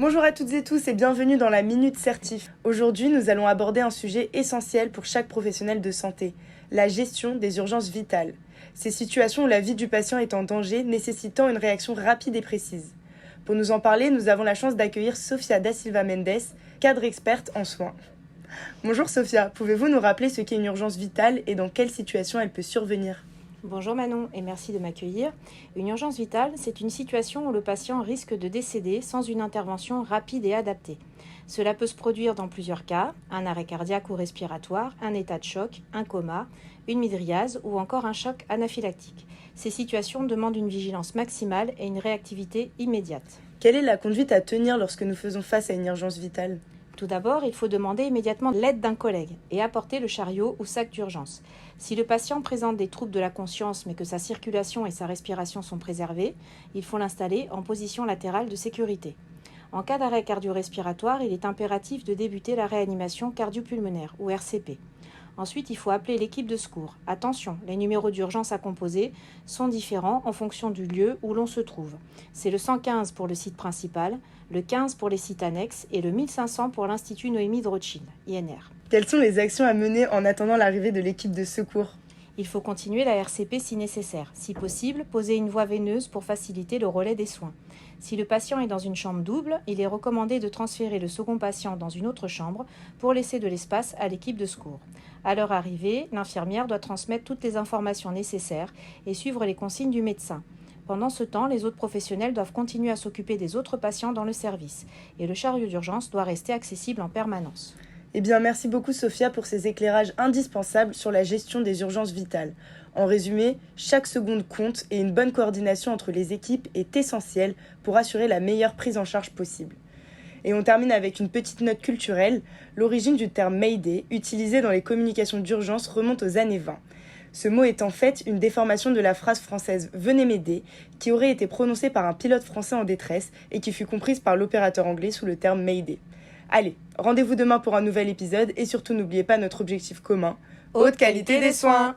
Bonjour à toutes et tous et bienvenue dans la Minute Certif. Aujourd'hui, nous allons aborder un sujet essentiel pour chaque professionnel de santé, la gestion des urgences vitales. Ces situations où la vie du patient est en danger, nécessitant une réaction rapide et précise. Pour nous en parler, nous avons la chance d'accueillir Sofia da Silva Mendes, cadre experte en soins. Bonjour Sofia, pouvez-vous nous rappeler ce qu'est une urgence vitale et dans quelle situation elle peut survenir ? Bonjour Manon et merci de m'accueillir. Une urgence vitale, c'est une situation où le patient risque de décéder sans une intervention rapide et adaptée. Cela peut se produire dans plusieurs cas, un arrêt cardiaque ou respiratoire, un état de choc, un coma, une mydriase ou encore un choc anaphylactique. Ces situations demandent une vigilance maximale et une réactivité immédiate. Quelle est la conduite à tenir lorsque nous faisons face à une urgence vitale ? Tout d'abord, il faut demander immédiatement l'aide d'un collègue et apporter le chariot ou sac d'urgence. Si le patient présente des troubles de la conscience mais que sa circulation et sa respiration sont préservées, il faut l'installer en position latérale de sécurité. En cas d'arrêt cardio-respiratoire, il est impératif de débuter la réanimation cardio-pulmonaire ou RCP. Ensuite, il faut appeler l'équipe de secours. Attention, les numéros d'urgence à composer sont différents en fonction du lieu où l'on se trouve. C'est le 115 pour le site principal, le 15 pour les sites annexes et le 1500 pour l'Institut Noémie de Rothschild, INR. Quelles sont les actions à mener en attendant l'arrivée de l'équipe de secours ? Il faut continuer la RCP si nécessaire. Si possible, poser une voie veineuse pour faciliter le relais des soins. Si le patient est dans une chambre double, il est recommandé de transférer le second patient dans une autre chambre pour laisser de l'espace à l'équipe de secours. À leur arrivée, l'infirmière doit transmettre toutes les informations nécessaires et suivre les consignes du médecin. Pendant ce temps, les autres professionnels doivent continuer à s'occuper des autres patients dans le service et le chariot d'urgence doit rester accessible en permanence. Eh bien, merci beaucoup Sofia pour ces éclairages indispensables sur la gestion des urgences vitales. En résumé, chaque seconde compte et une bonne coordination entre les équipes est essentielle pour assurer la meilleure prise en charge possible. Et on termine avec une petite note culturelle. L'origine du terme Mayday, utilisé dans les communications d'urgence, remonte aux années 20. Ce mot est en fait une déformation de la phrase française « Venez m'aider » qui aurait été prononcée par un pilote français en détresse et qui fut comprise par l'opérateur anglais sous le terme Mayday. Allez, rendez-vous demain pour un nouvel épisode et surtout n'oubliez pas notre objectif commun, haute qualité des soins.